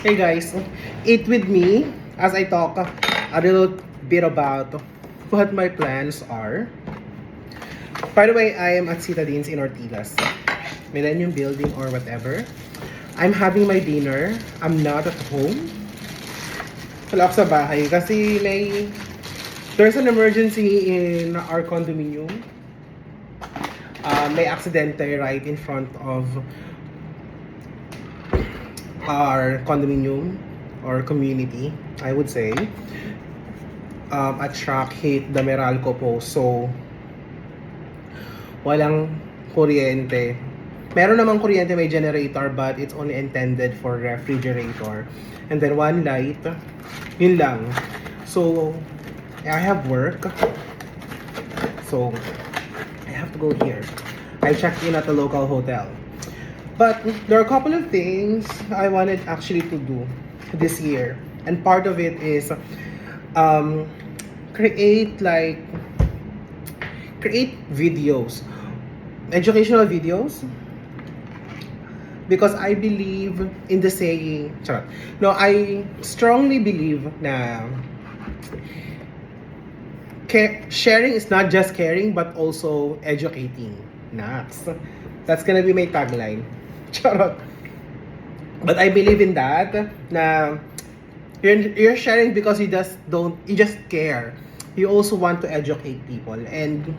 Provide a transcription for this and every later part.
Hey guys, eat with me as I talk a little bit about what my plans are. By the way, I am at Citadines in Ortigas, Millennium Building or whatever. I'm having my dinner. I'm not at home. Wala ako sa bahay kasi there's an emergency in our condominium. May aksidente right in front of our condominium or community, I would say. At truck hit the Meralco post. So, walang kuryente. Meron namang kuryente, may generator, but it's only intended for refrigerator. And then one light, yun lang. So, I have work. So, I have to go here. I checked in at the local hotel. But there are a couple of things I wanted actually to do this year. And part of it is create videos, educational videos. Because I believe in the saying, no, I strongly believe na sharing is not just caring but also educating. That's gonna be my tagline. Charot. But I believe in that na you're sharing because you just care. You also want to educate people. And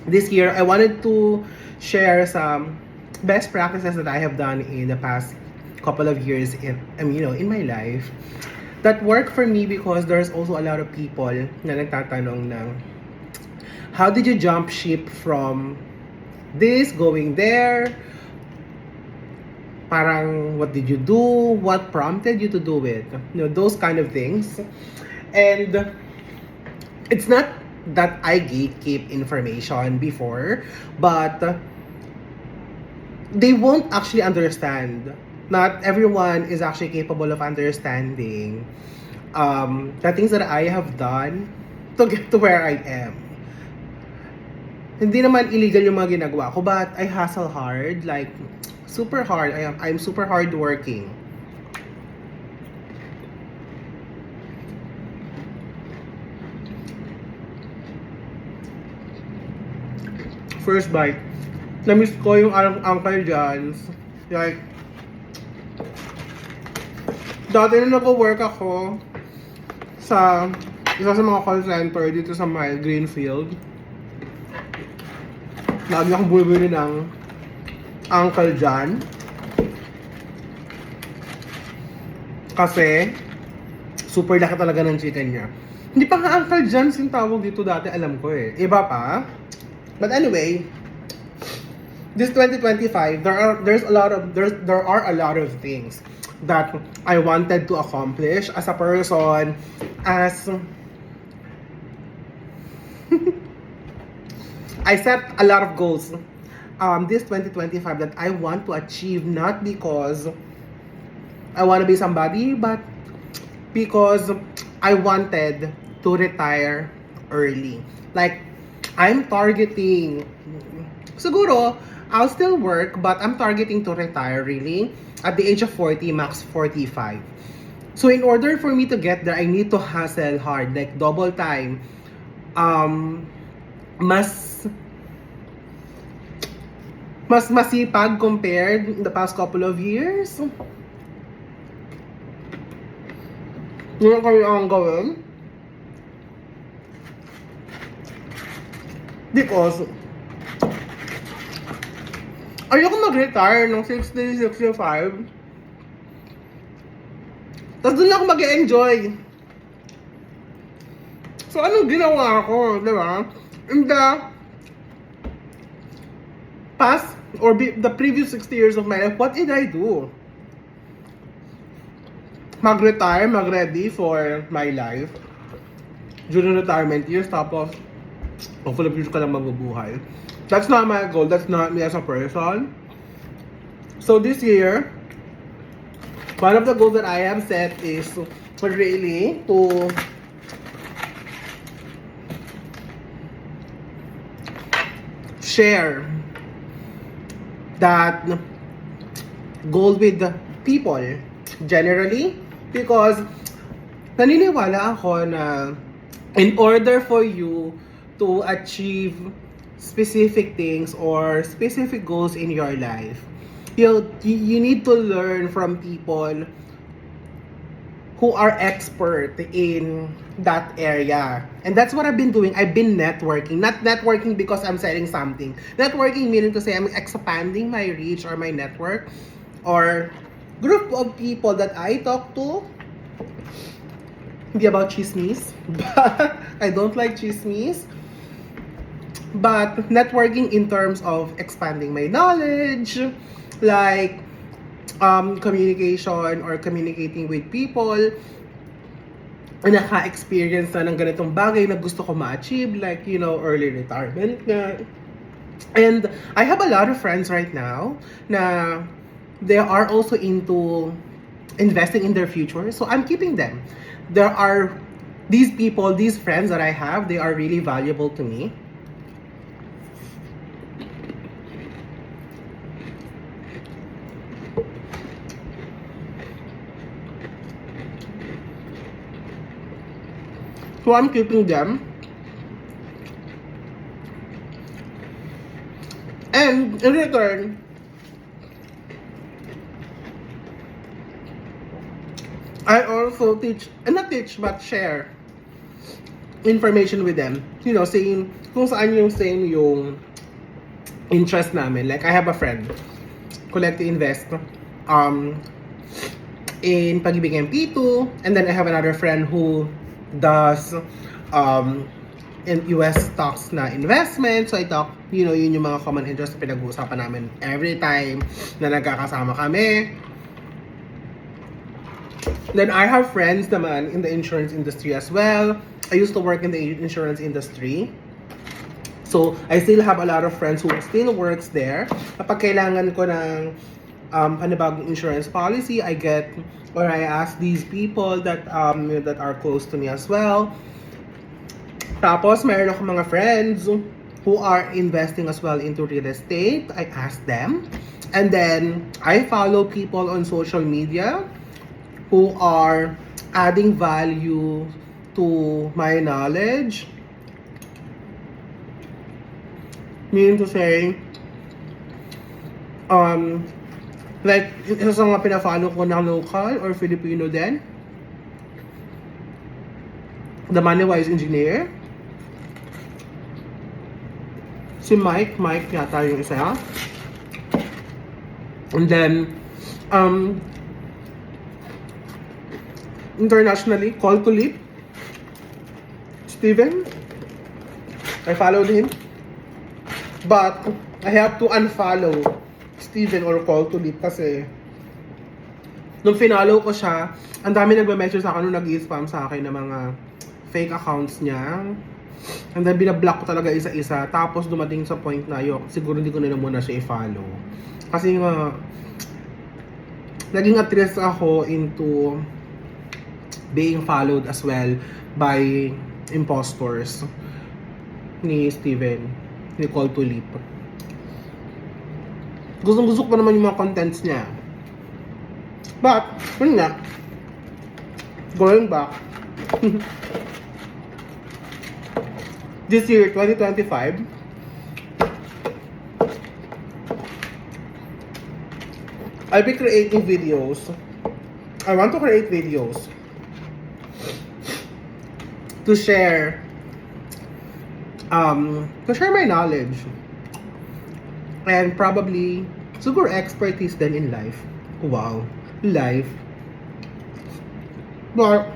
this year I wanted to share some best practices that I have done in the past couple of years in my life that work for me, because there's also a lot of people na nagtatanong na how did you jump ship from this going there? Parang, what did you do? What prompted you to do it? Those kind of things. And it's not that I gatekeep information before, but they won't actually understand. Not everyone is actually capable of understanding the things that I have done to get to where I am. Hindi naman illegal yung mga ginagawa ko, but I hustle hard, like super hard. I'm super hard working. First bite. Na-miss ko yung Uncle John's. Like, dati na nag-work ako sa isa sa mga call center dito sa my Greenfield. Lagi akong bumibili ng Uncle John. Kasi, super laki talaga ng chicken niya. Hindi pa nga Uncle John's yung tawag dito dati, alam ko eh. Iba pa. But anyway, this 2025, there are a lot of things that I wanted to accomplish as a person, as I set a lot of goals this 2025 that I want to achieve, not because I want to be somebody, but because I wanted to retire early. Like, I'm targeting, siguro, I'll still work, but I'm targeting to retire really at the age of 40, max 45. So in order for me to get there, I need to hustle hard, like double time. Mas masipag compared in the past couple of years. Yun kayo ang gawin. Because ayoko mag-retire ng 60, 65. Tapos doon ako mag-enjoy. So anong ginawa ko, di ba? In the past or the previous 60 years of my life, what did I do? Mag-retire, mag-ready for my life during retirement years, tapos hopefully future ka lang mabubuhay. That's not my goal. That's not me as a person. So this year, one of the goals that I have set is really to share that goal with people generally, Because naniniwala ako na in order for you to achieve specific things or specific goals in your life, you need to learn from people who are expert in that area. And that's what I've been doing. I've been networking. Not networking because I'm selling something. Networking meaning to say I'm expanding my reach or my network or group of people that I talk to. Hindi about chismis. But I don't like chismis. But networking in terms of expanding my knowledge, like communication or communicating with people na naka-experience na ng ganitong bagay na gusto ko ma-achieve, like, you know, early retirement nga. And I have a lot of friends right now na they are also into investing in their future. So I'm keeping them. There are these people, these friends that I have, they are really valuable to me. So I'm keeping them. And in return, I also teach, and not teach, but share information with them. You know, saying kung saan yung same yung interest namin. Like, I have a friend, Collect to Invest, in Pag-ibig MP2, and then I have another friend who does in US stocks na investment. So I talk, you know, yun yung mga common interest na pinag-uusapan namin every time na nagkakasama kami. Then I have friends naman in the insurance industry as well. I used to work in the insurance industry. So I still have a lot of friends who still works there. Kapag kailangan ko ng panibagong insurance policy, I get or I ask these people that that are close to me as well. Tapos mayroon ako mga friends who are investing as well into real estate. I ask them. And then I follow people on social media who are adding value to my knowledge. Meaning to say, like, isa sa mga pinafollow ko na local or Filipino din, the Money-Wise Engineer. Si Mike yata yung isa. And then, internationally, Call to Leap. Steven. I followed him. But, I have to unfollow Steven or Call to Leap kasi nung finollow ko siya, ang dami nagme-message sa akin nung nag-i-spam sa akin ng mga fake accounts niya. And then binablock ko talaga isa-isa. Tapos dumating sa point na siguro hindi ko na muna siya i-follow. Kasi nga, naging at-risk ako into being followed as well by impostors ni Steven, ni Call to Leap. Gustong-gusto ko naman yung mga contents niya. But, yun nga, going back, this year, 2025, I'll be creating videos. I want to create videos to share my knowledge and probably siguro expertise din in life. Wow, life. But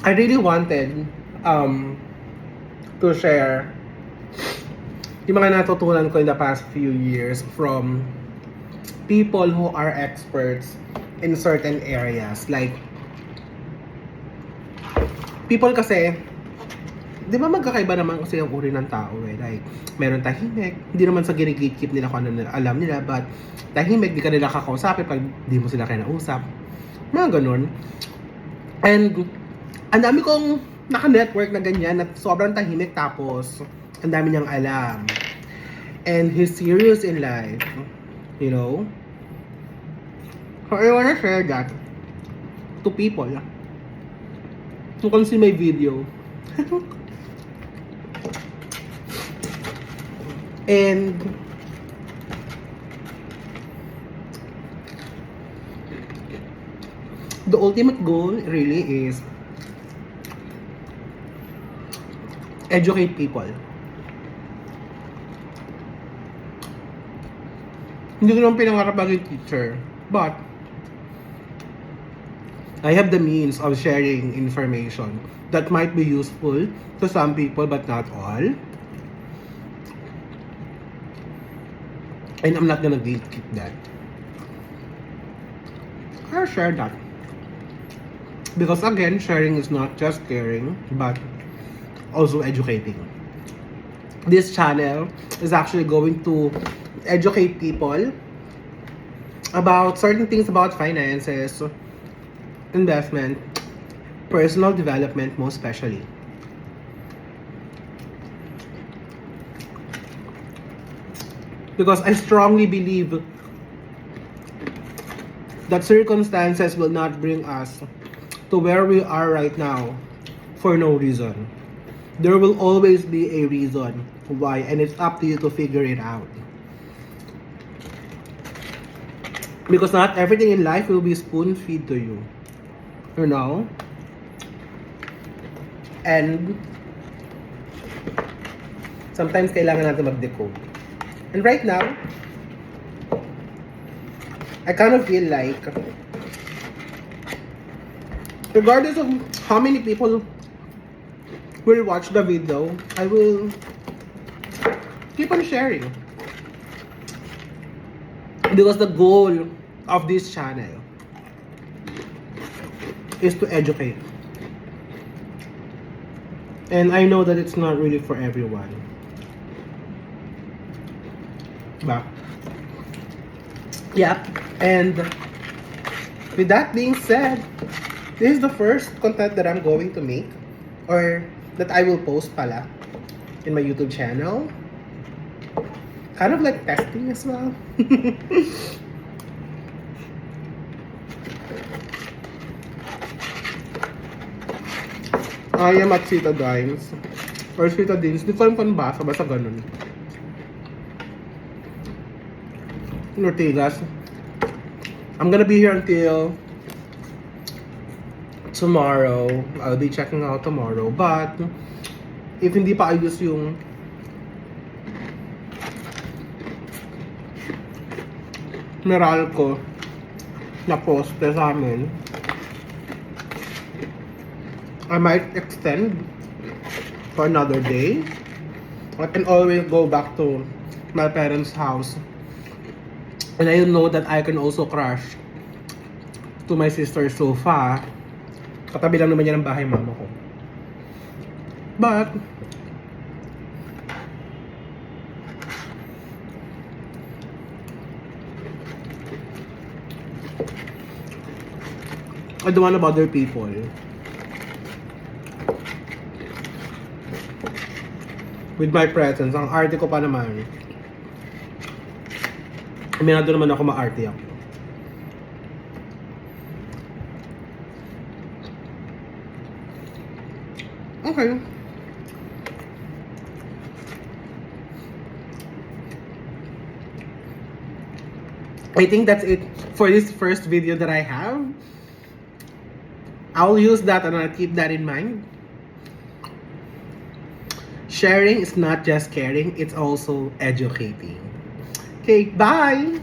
I really wanted to share yung mga natutunan ko in the past few years from people who are experts in certain areas. Like, people kasi, di ba magkakaiba naman kasi yung uri ng tao eh. Like, meron tahimik, hindi naman sa ginigate-keep nila kung ano alam nila, but tahimik, di ka nila kakausapin pag di mo sila kinausap. Mga ganun. And, ang dami kong naka-network na ganyan, na sobrang tahimik tapos ang dami niyang alam. And he's serious in life. You know? So I wanna share that to people who can see my video. And the ultimate goal really is educate people. Hindi ko naman pinangarap maging teacher, but I have the means of sharing information that might be useful to some people but not all. And I'm not gonna gatekeep that. I'll share that. Because again, sharing is not just caring, but also educating. This channel is actually going to educate people about certain things about finances, investment, personal development most especially. Because I strongly believe that circumstances will not bring us to where we are right now for no reason. There will always be a reason why, and it's up to you to figure it out. Because not everything in life will be spoon-fed to you. You know? And sometimes kailangan natin mag-decode. And right now, I kind of feel like regardless of how many people will watch the video, I will keep on sharing. Because the goal of this channel is to educate. And I know that it's not really for everyone. But yeah, and with that being said, this is the first content that I'm going to make, or that I will post pala in my YouTube channel. Kind of like testing as well. I am at Sita Dimes. Or Sita Dins. Di ko alam kung basa. Basta ganun. In Ortigas. I'm gonna be here until tomorrow. I'll be checking out tomorrow. But if hindi pa ayos yung Meralco na poste sa amin, I might extend for another day. I can always go back to my parents' house. And I know that I can also crash to my sister's sofa. Katabi lang naman yan ng bahay mama ko. But I don't want to bother people. With my presence, ang arte ko pa naman. Aminado naman ako ma-arte ako. Okay. I think that's it for this first video that I have. I'll use that and I'll keep that in mind. Sharing is not just caring, it's also educating. Okay, bye!